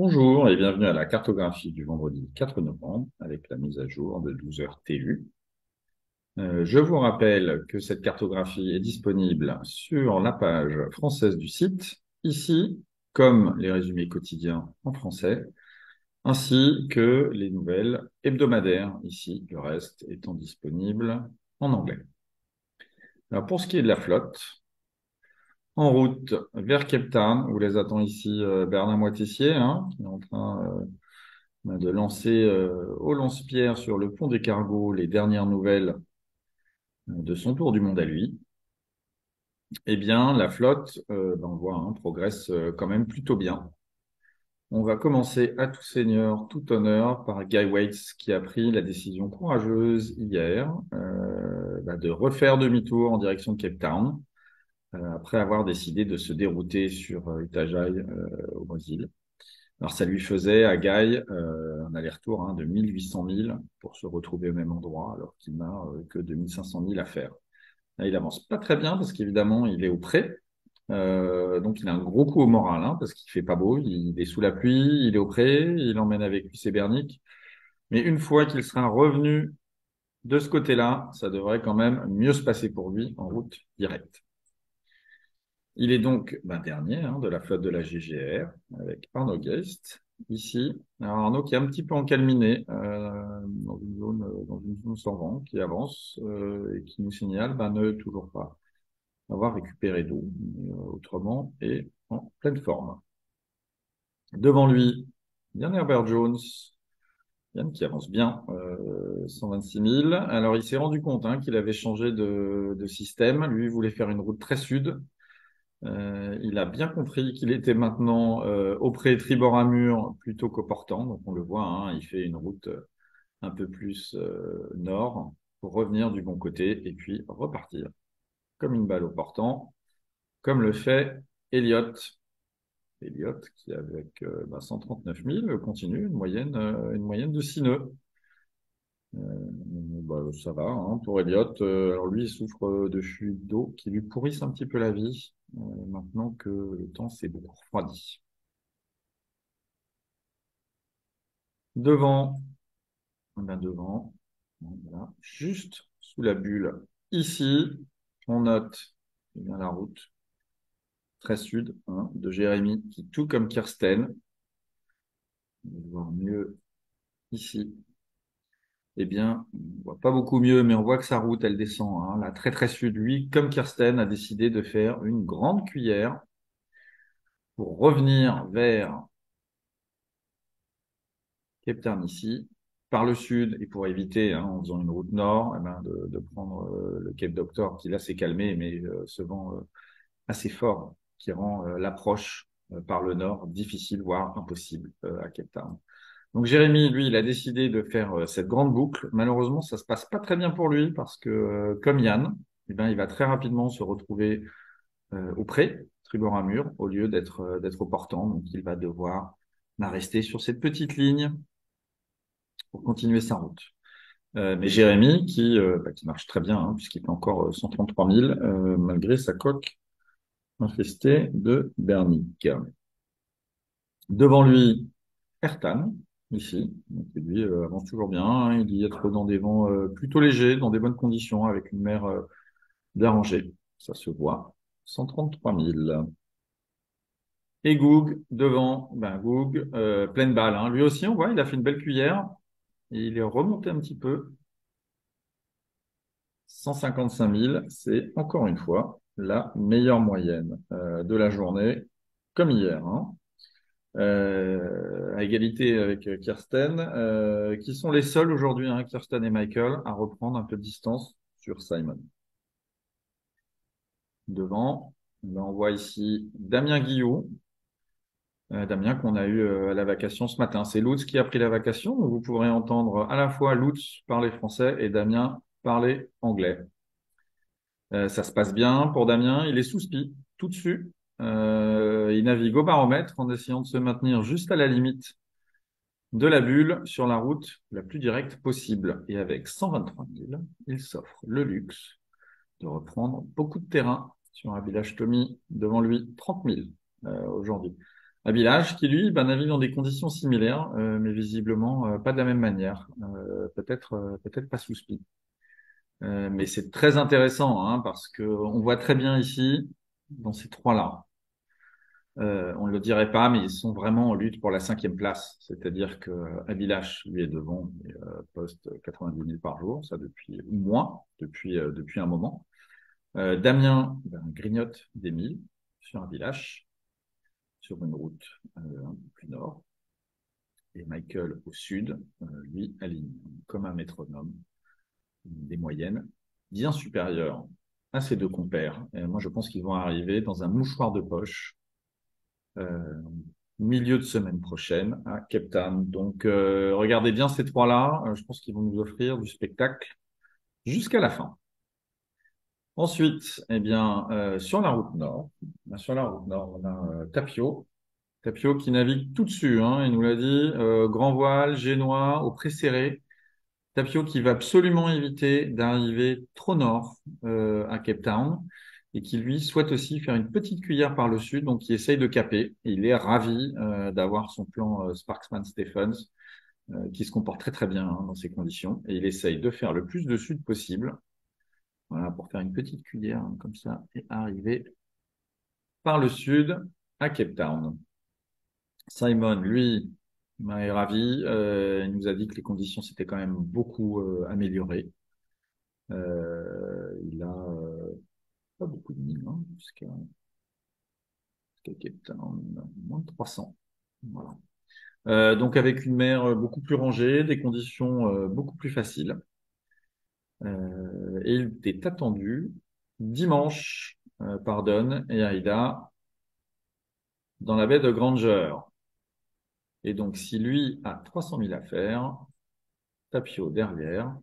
Bonjour et bienvenue à la cartographie du vendredi 4 novembre avec la mise à jour de 12 heures TU. Je vous rappelle que cette cartographie est disponible sur la page française du site, ici, comme les résumés quotidiens en français, ainsi que les nouvelles hebdomadaires, ici, le reste étant disponible en anglais. Alors, pour ce qui est de la flotte, en route vers Cape Town, où les attend ici Bernard Moitessier, qui est en train de lancer au lance-pierre sur le pont des cargos les dernières nouvelles de son tour du monde à lui. Eh bien, la flotte, on voit, progresse quand même plutôt bien. On va commencer à tout seigneur, tout honneur par Guy Waits qui a pris la décision courageuse hier de refaire demi-tour en direction de Cape Town après avoir décidé de se dérouter sur Itajaí au Brésil. Alors, ça lui faisait à Guy un aller-retour de 1800 milles pour se retrouver au même endroit, alors qu'il n'a que 2500 milles à faire. Là, il avance pas très bien parce qu'évidemment, il est au pré. Donc, il a un gros coup au moral parce qu'il fait pas beau. Il est sous la pluie, il est au pré, il emmène avec lui ses berniques. Mais une fois qu'il sera revenu de ce côté-là, ça devrait quand même mieux se passer pour lui en route directe. Il est donc dernier de la flotte de la GGR avec Arnaud Geist ici. Alors Arnaud qui est un petit peu encalminé dans une zone sans vent, qui avance et qui nous signale ne toujours pas avoir récupéré d'eau, autrement et en pleine forme. Devant lui, Yann Herbert Jones, Yann qui avance bien, 126 000. Alors il s'est rendu compte qu'il avait changé de système. Lui il voulait faire une route très sud. Il a bien compris qu'il était maintenant au pré tribord à mur plutôt qu'au portant. Donc on le voit, il fait une route un peu plus nord pour revenir du bon côté et puis repartir comme une balle au portant, comme le fait Elliott. Elliott qui avec 139 000 continue une moyenne de 6 nœuds. Ça va pour Elliott. Alors lui, il souffre de fuite d'eau qui lui pourrissent un petit peu la vie maintenant que le temps s'est beaucoup refroidi. Devant, devant, voilà, juste sous la bulle, ici, on note la route très sud de Jérémy qui, tout comme Kirsten, on va voir mieux ici, eh bien, on voit pas beaucoup mieux, mais on voit que sa route, elle descend là, très très sud. Lui, comme Kirsten, a décidé de faire une grande cuillère pour revenir vers Cape Town ici, par le sud, et pour éviter, en faisant une route nord, de prendre le Cape Doctor, qui là s'est calmé, mais ce vent assez fort, qui rend l'approche par le nord difficile, voire impossible à Cape Town. Donc Jérémy, lui, il a décidé de faire cette grande boucle. Malheureusement, ça se passe pas très bien pour lui parce que, comme Yann, il va très rapidement se retrouver au pré, tribord à mur, au lieu d'être au portant. Donc il va devoir rester sur cette petite ligne pour continuer sa route. Mais Jérémy, qui marche très bien, puisqu'il fait encore 133 000, malgré sa coque infestée de bernique. Devant lui, Ertan, ici, donc, lui avance toujours bien. Il dit être dans des vents plutôt légers, dans des bonnes conditions, avec une mer bien rangée. Ça se voit. 133 000. Et Goog, devant, Goog, pleine balle. Lui aussi, on voit, il a fait une belle cuillère. Et il est remonté un petit peu. 155 000, c'est encore une fois la meilleure moyenne de la journée, comme hier, à égalité avec Kirsten, qui sont les seuls aujourd'hui, Kirsten et Michael, à reprendre un peu de distance sur Simon. Devant, on voit ici Damien Guillot, Damien qu'on a eu à la vacation ce matin. C'est Lutz qui a pris la vacation, donc vous pourrez entendre à la fois Lutz parler français et Damien parler anglais. Ça se passe bien pour Damien. Il est sous spi, tout dessus. Il navigue au baromètre en essayant de se maintenir juste à la limite de la bulle sur la route la plus directe possible. Et avec 123 000, il s'offre le luxe de reprendre beaucoup de terrain sur un village Tommy devant lui, 30 000 aujourd'hui. Abilage, qui lui, navigue dans des conditions similaires, mais visiblement pas de la même manière. Peut-être pas sous speed. Mais c'est très intéressant, hein, parce que on voit très bien ici, dans ces trois-là, on ne le dirait pas, mais ils sont vraiment en lutte pour la 5e place. C'est-à-dire que Abilash, lui, est devant, et, poste 90 000 par jour, ça depuis, ou moins, depuis un moment. Damien grignote des 1000 sur Abilash, sur une route un peu plus nord. Et Michael, au sud, lui, aligne comme un métronome des moyennes bien supérieures à ses deux compères. Et moi, je pense qu'ils vont arriver dans un mouchoir de poche euh, milieu de semaine prochaine à Cape Town. Donc, regardez bien ces trois-là. Je pense qu'ils vont nous offrir du spectacle jusqu'à la fin. Ensuite, eh bien, sur la route nord, on a Tapio. Tapio qui navigue tout dessus, hein, il nous l'a dit, grand voile, génois, au pré-serré. Tapio qui va absolument éviter d'arriver trop nord à Cape Town et qui lui souhaite aussi faire une petite cuillère par le sud, donc il essaye de caper. Et il est ravi d'avoir son plan Sparksman Stephens qui se comporte très très bien hein, dans ces conditions et il essaye de faire le plus de sud possible, voilà, pour faire une petite cuillère hein, comme ça et arriver par le sud à Cape Town. Simon, lui, est ravi. Il nous a dit que les conditions s'étaient quand même beaucoup améliorées. Il a pas beaucoup de mines, hein, jusqu'à Cape Town, moins de 300. Voilà. Donc avec une mer beaucoup plus rangée, des conditions beaucoup plus faciles. Et il est attendu dimanche, pardonne, et Aida, dans la baie de Granger. Et donc si lui a 300 000 à faire, Tapio derrière,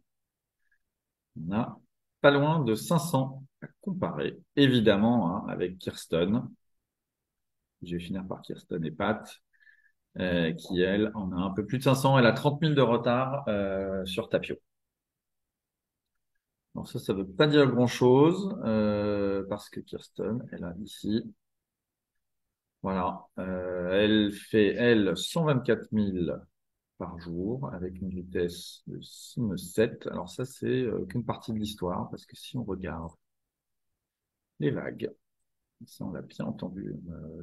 on a pas loin de 500 à comparer, évidemment, hein, avec Kirsten. Je vais finir par Kirsten et Pat, qui, elle, en a un peu plus de 500. Elle a 30 000 de retard sur Tapio. Alors ça veut pas dire grand-chose, parce que Kirsten, elle a ici, voilà, elle fait, elle, 124 000 par jour, avec une vitesse de 6,7. Alors ça, c'est qu'une partie de l'histoire, parce que si on regarde les vagues, ça on l'a bien entendu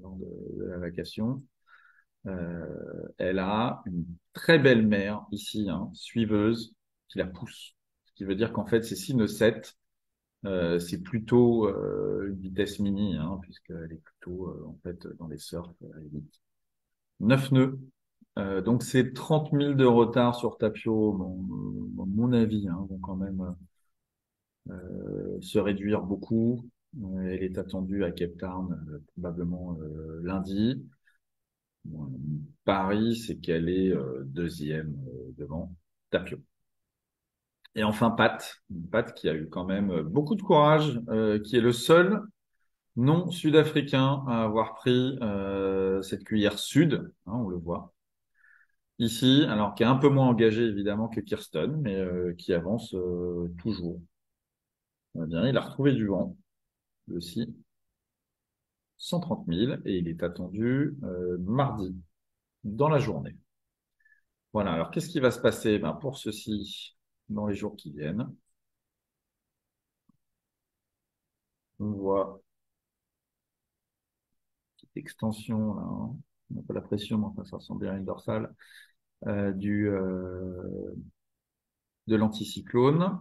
lors de la vacation, elle a une très belle mer ici, hein, suiveuse, qui la pousse. Ce qui veut dire qu'en fait, c'est 6 nœuds 7. C'est plutôt une vitesse mini, hein, puisqu'elle est plutôt en fait dans les surfs à la limite. 9 nœuds. Donc c'est 30 000 de retard sur Tapio, mon avis, hein, vont quand même se réduire beaucoup. Elle est attendue à Cape Town probablement lundi. Paris, c'est qu'elle est deuxième devant Tapio. Et enfin, Pat qui a eu quand même beaucoup de courage, qui est le seul non sud-africain à avoir pris cette cuillère sud, hein, on le voit ici, alors qui est un peu moins engagé évidemment que Kirsten, mais qui avance toujours. Eh bien, il a retrouvé du vent, lui aussi, 130 000, et il est attendu mardi, dans la journée. Voilà, alors qu'est-ce qui va se passer pour ceci dans les jours qui viennent? On voit une petite extension, là, hein. On n'a pas la pression, mais enfin, ça ressemble bien à une dorsale, de l'anticyclone,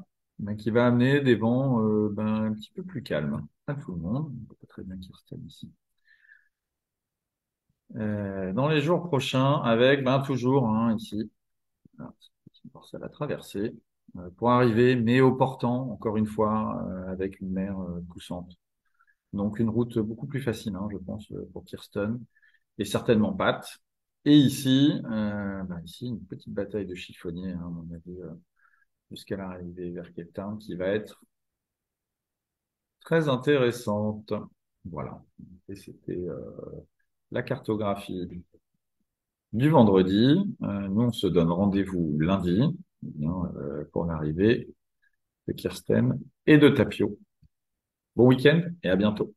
qui va amener des vents un petit peu plus calmes à tout le monde. On peut pas très bien Kirsten ici. Dans les jours prochains, avec toujours hein, ici, alors, c'est une dorsale à traverser pour arriver, mais au portant, encore une fois, avec une mer poussante. Donc une route beaucoup plus facile, hein, je pense, pour Kirsten, et certainement Pat. Et ici, ici, une petite bataille de chiffonniers, hein, à mon avis, jusqu'à l'arrivée vers Cape Town, qui va être très intéressante. Voilà. Et c'était la cartographie du vendredi. Nous, on se donne rendez-vous lundi pour l'arrivée de Kirsten et de Tapio. Bon week-end et à bientôt.